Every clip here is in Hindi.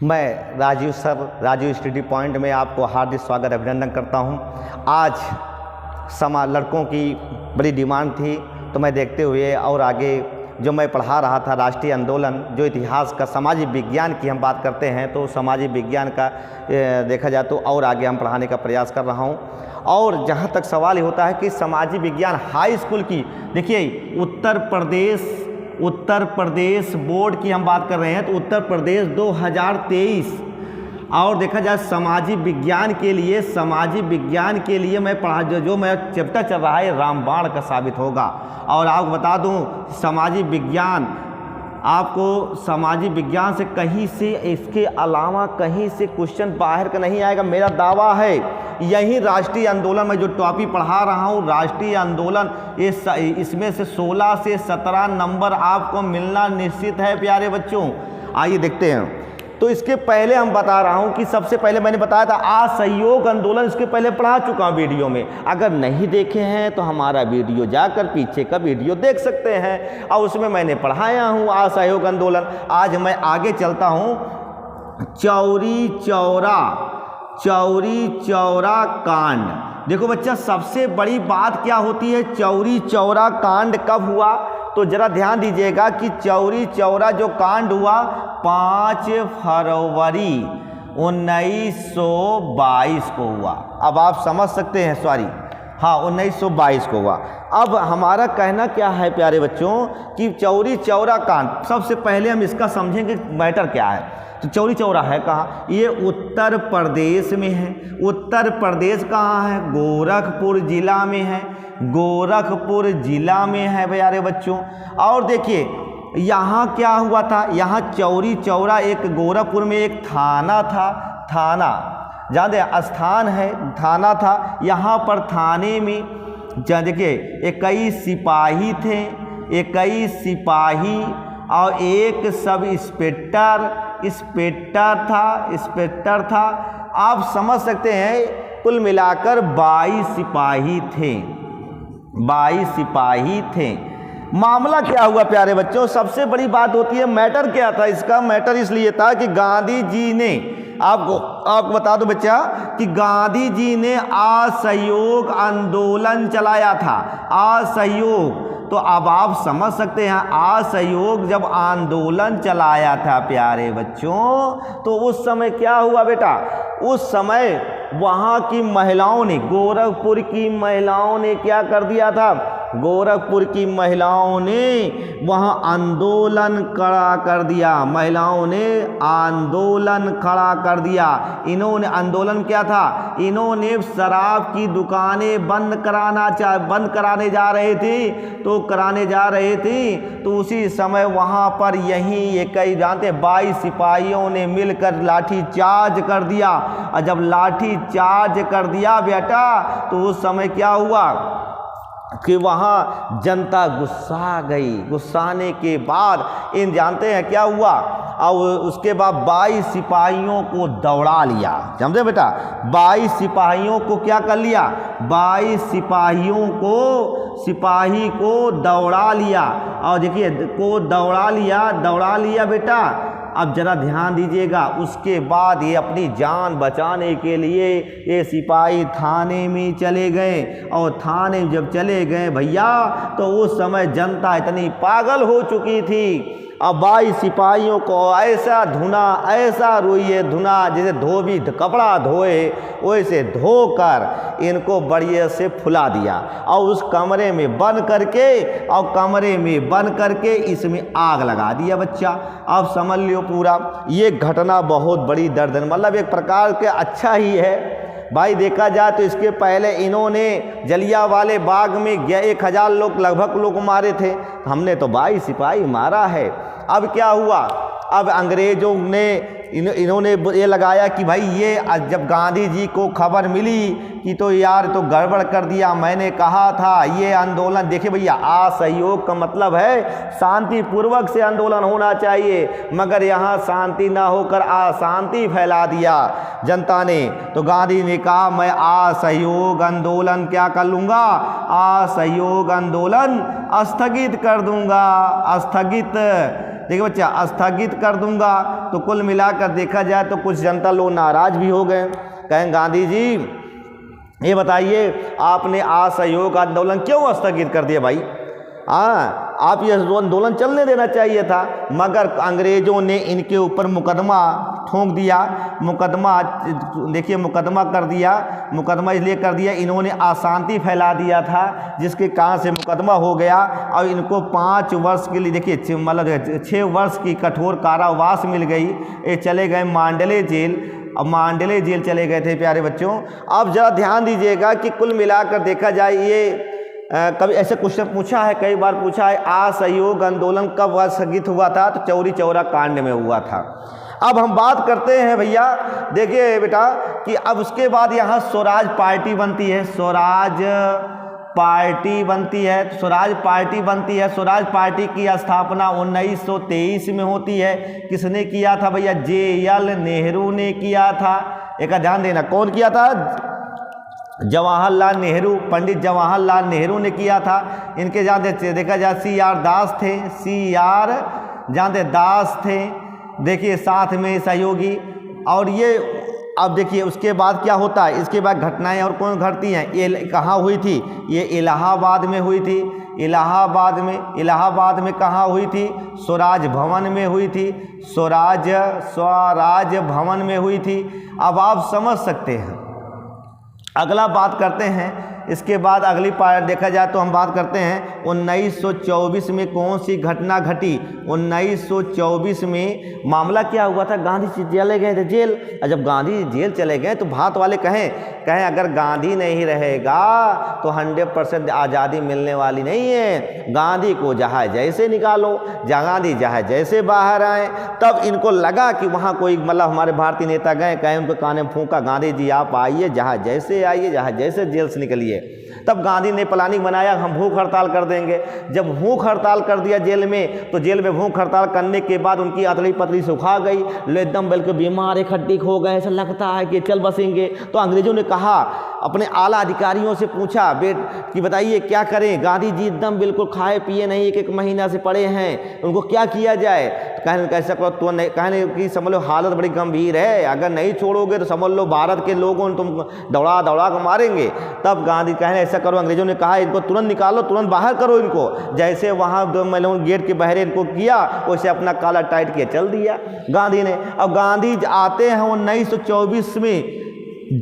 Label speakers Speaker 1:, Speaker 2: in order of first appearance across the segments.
Speaker 1: मैं Rajiv sir Rajiv study point में आपको हार्दिक स्वागत अभिनंदन करता हूं। आज लड़कों की बड़ी डिमांड थी, तो मैं देखते हुए और आगे जो मैं पढ़ा रहा था राष्ट्रीय आंदोलन, जो इतिहास का सामाजिक विज्ञान की हम बात करते हैं, तो सामाजिक विज्ञान का देखा जाए तो और आगे हम पढ़ाने का प्रयास कर रहा हूं। और जहां तक सवाल होता है कि सामाजिक विज्ञान हाई स्कूल की, देखिए उत्तर प्रदेश बोर्ड की हम बात कर रहे हैं, तो उत्तर प्रदेश 2023 और देखा जाए सामाजिक विज्ञान के लिए मैं पढ़ा जो मैं चैप्टर चल रहा है रामबाण का साबित होगा। और आपको बता दूं सामाजिक विज्ञान से कहीं से इसके अलावा कहीं से क्वेश्चन बाहर का नहीं आएगा, मेरा दावा है। यही राष्ट्रीय आंदोलन में जो टॉपिक पढ़ा रहा हूँ, राष्ट्रीय आंदोलन, इसमें से 16 से 17 नंबर आपको मिलना निश्चित है प्यारे बच्चों। आइए देखते हैं। तो इसके पहले हम बता रहा हूं कि सबसे पहले मैंने बताया था असहयोग आंदोलन, इसके पहले पढ़ा चुका हूं वीडियो में। अगर नहीं देखे हैं तो हमारा वीडियो जाकर पीछे का वीडियो देख सकते हैं, और उसमें मैंने पढ़ाया हूं असहयोग आंदोलन। आज मैं आगे चलता हूं। चौरी चौरा कांड। देखो बच्चा, सबसे बड़ी बात क्या होती है, चौरी चौरा कांड कब हुआ, तो जरा ध्यान दीजिएगा कि चौरी चौरा जो कांड हुआ 5 फरवरी 1922 को हुआ। अब आप समझ सकते हैं, 1922 को हुआ। अब हमारा कहना क्या है प्यारे बच्चों कि चौरी चौरा कांड, सबसे पहले हम इसका समझेंगे मैटर क्या है। तो चौरी चौरा है कहाँ, ये उत्तर प्रदेश में है। उत्तर प्रदेश कहाँ है, गोरखपुर जिला में है, गोरखपुर जिला में है प्यारे बच्चों। और देखिए यहाँ क्या हुआ था, यहाँ चौरी चौरा एक गोरखपुर में एक थाना था, थाना जानते स्थान है, थाना था। यहाँ पर थाने में देखिए 21 सिपाही थे, 21 सिपाही और एक सब इंस्पेक्टर था। आप समझ सकते हैं कुल मिलाकर 22 सिपाही थे। मामला क्या हुआ प्यारे बच्चों, सबसे बड़ी बात होती है मैटर क्या था। इसका मैटर इसलिए था कि गांधी जी ने, आपको बता दो बच्चा कि गांधी जी ने असहयोग आंदोलन चलाया था। असहयोग, तो अब आप समझ सकते हैं असहयोग जब आंदोलन चलाया था प्यारे बच्चों, तो उस समय क्या हुआ बेटा, उस समय वहाँ की महिलाओं ने, गोरखपुर की महिलाओं ने क्या कर दिया था, गोरखपुर की महिलाओं ने वहाँ आंदोलन खड़ा कर दिया। महिलाओं ने आंदोलन खड़ा कर दिया। इन्होंने आंदोलन क्या था, इन्होंने शराब की दुकानें बंद कराने जा रहे थे। तो उसी समय वहाँ पर यही कई जानते 22 सिपाहियों ने मिलकर लाठी चार्ज कर दिया। और जब लाठी चार्ज कर दिया बेटा, तो उस समय क्या हुआ कि वहाँ जनता गुस्सा गई। गुस्साने के बाद इन जानते हैं क्या हुआ, और उसके बाद 22 सिपाहियों को दौड़ा लिया। समझे बेटा, 22 सिपाहियों को क्या कर लिया, 22 सिपाही को दौड़ा लिया। और देखिए को दौड़ा लिया बेटा। अब जरा ध्यान दीजिएगा, उसके बाद ये अपनी जान बचाने के लिए ये सिपाही थाने में चले गए। और थाने जब चले गए भैया, तो उस समय जनता इतनी पागल हो चुकी थी। अब 22 सिपाहियों को ऐसा रोइए धुना, जैसे धोबी कपड़ा धोए वैसे धोकर इनको बढ़िया से फुला दिया, और उस कमरे में बंद करके इसमें आग लगा दिया बच्चा। अब समझ लियो पूरा ये घटना बहुत बड़ी दर्दनाक, मतलब एक प्रकार के अच्छा ही है भाई। देखा जाए तो इसके पहले इन्होंने जलियांवाले बाग में 1000 लोग लगभग लोग मारे थे, हमने तो 22 सिपाही मारा है। अब क्या हुआ, अब अंग्रेजों ने इन्होंने ये लगाया कि भाई ये जब गांधी जी को खबर मिली कि तो यार तो गड़बड़ कर दिया, मैंने कहा था ये आंदोलन, देखिए भैया असहयोग का मतलब है शांतिपूर्वक से आंदोलन होना चाहिए, मगर यहाँ शांति ना होकर अशांति फैला दिया जनता ने। तो गांधी ने कहा मैं असहयोग आंदोलन क्या कर लूँगा, असहयोग आंदोलन स्थगित कर दूंगा। स्थगित देखिए बच्चा, स्थगित कर दूंगा। तो कुल मिलाकर देखा जाए तो कुछ जनता लोग नाराज भी हो गए, कहें गांधी जी ये बताइए आपने असहयोग आंदोलन क्यों स्थगित कर दिया भाई? हाँ, आप ये आंदोलन चलने देना चाहिए था, मगर अंग्रेज़ों ने इनके ऊपर मुकदमा ठोंक दिया। मुकदमा देखिए, मुकदमा कर दिया। मुकदमा इसलिए कर दिया, इन्होंने अशांति फैला दिया था, जिसके कारण से मुकदमा हो गया और इनको 5 वर्ष के लिए देखिए मतलब 6 वर्ष की कठोर कारावास मिल गई। ये चले गए मांडले जेल। अब मांडले जेल चले गए थे प्यारे बच्चों। अब ज़रा ध्यान दीजिएगा कि कुल मिलाकर देखा जाए, ये कभी ऐसे क्वेश्चन पूछा है, कई बार पूछा है, असहयोग आंदोलन कब स्थगित हुआ था? तो चौरी चौरा कांड में हुआ था। अब हम बात करते हैं भैया, देखिए बेटा कि अब उसके बाद यहाँ स्वराज पार्टी बनती है। स्वराज पार्टी बनती है। स्वराज पार्टी बनती है। स्वराज पार्टी की स्थापना 1923 में होती है। किसने किया था भैया? JL नेहरू ने किया था। एक ध्यान देना, कौन किया था? जवाहरलाल नेहरू, पंडित जवाहरलाल नेहरू ने किया था। इनके जानते देखा जाए CR दास थे। CR जानते दास थे, देखिए साथ में सहयोगी। और ये अब देखिए उसके बाद क्या होता है, इसके बाद घटनाएं और कौन घटती हैं? ये कहाँ हुई थी? ये इलाहाबाद में हुई थी। इलाहाबाद में कहाँ हुई थी? स्वराज भवन में हुई थी। स्वराज भवन में हुई थी। अब आप समझ सकते हैं। अगला बात करते हैं, इसके बाद अगली पार्ट देखा जाए तो हम बात करते हैं 1924 में कौन सी घटना घटी? 1924 में मामला क्या हुआ था? गांधी जी चले गए थे जेल। और जब गांधी जेल चले गए तो भारत वाले कहें अगर गांधी नहीं रहेगा तो 100% आज़ादी मिलने वाली नहीं है। गांधी को जहाँ जैसे निकालो, गांधी जहाँ जैसे बाहर आए। तब इनको लगा कि वहाँ कोई मतलब हमारे भारतीय नेता गए, कहें उनको कान में फूंका, गांधी जी आप आइए, जहाँ जैसे आइए, जहाँ जैसे जेल से निकलिए। तब गांधी ने प्लानिंग बनाया, हम भूख हड़ताल कर देंगे। जब भूख हड़ताल कर दिया जेल में, तो जेल में भूख हड़ताल करने के बाद उनकी अतली पतली सुखा गई, एकदम बिल्कुल बीमार खट्टी हो गए, ऐसा लगता है कि चल बसेंगे। तो अंग्रेजों ने कहा, अपने आला अधिकारियों से पूछा कि बताइए क्या करें? गांधी जी एकदम बिल्कुल खाए पिए नहीं, 1 महीना से पड़े हैं, उनको क्या किया जाए? कहने कैसा करो तो नहीं, कहने कि समझ लो हालत बड़ी गंभीर है, अगर नहीं छोड़ोगे तो समझ लो भारत के लोगों तुम दौड़ा कर मारेंगे। तब गांधी कहने ऐसा करो, अंग्रेजों ने कहा इनको तुरंत निकालो, तुरंत बाहर करो इनको। जैसे वहाँ 2 महीनों गेट के बहरे इनको किया, वैसे अपना काला टाइट किया चल दिया गांधी ने। अब गांधी आते हैं 1924 में,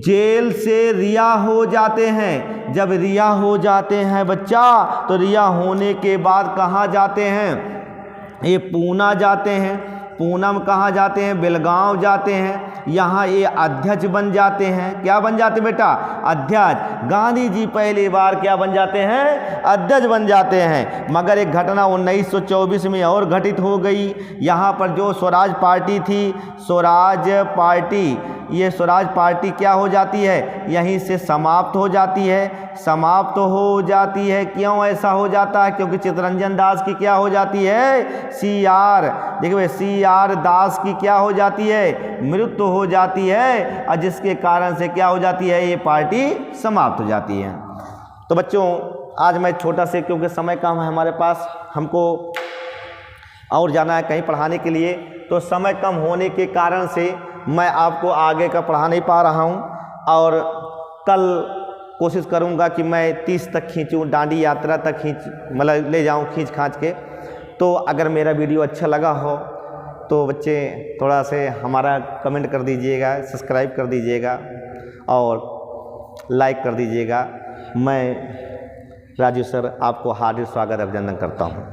Speaker 1: जेल से रिहा हो जाते हैं। जब रिहा हो जाते हैं बच्चा, तो रिहा होने के बाद कहाँ जाते हैं? ये पूना जाते हैं। पूना में कहाँ जाते हैं? बेलगांव जाते हैं। यहाँ ये अध्यक्ष बन जाते हैं। क्या बन जाते बेटा? अध्यक्ष। गांधी जी पहली बार क्या बन जाते हैं? अध्यक्ष बन जाते हैं। मगर एक घटना 1924 में और घटित हो गई। यहाँ पर जो स्वराज पार्टी थी, स्वराज पार्टी, ये स्वराज पार्टी क्या हो जाती है? यहीं से समाप्त हो जाती है। समाप्त हो जाती है। क्यों ऐसा हो जाता है? क्योंकि चित्तरंजन दास की क्या हो जाती है? CR, देखिए CR दास की क्या हो जाती है? मृत्यु हो जाती है। और जिसके कारण से क्या हो जाती है? ये पार्टी समाप्त हो जाती है। तो बच्चों आज मैं छोटा से, क्योंकि समय कम है हमारे पास, हमको और जाना है कहीं पढ़ाने के लिए, तो समय कम होने के कारण से मैं आपको आगे का पढ़ा नहीं पा रहा हूँ। और कल कोशिश करूँगा कि मैं 30 तक खींचूँ, डांडी यात्रा तक मतलब ले जाऊँ खींच खांच के। तो अगर मेरा वीडियो अच्छा लगा हो तो बच्चे थोड़ा से हमारा कमेंट कर दीजिएगा, सब्सक्राइब कर दीजिएगा और लाइक कर दीजिएगा। मैं राजू सर आपको हार्दिक स्वागत अभिनंदन करता हूँ।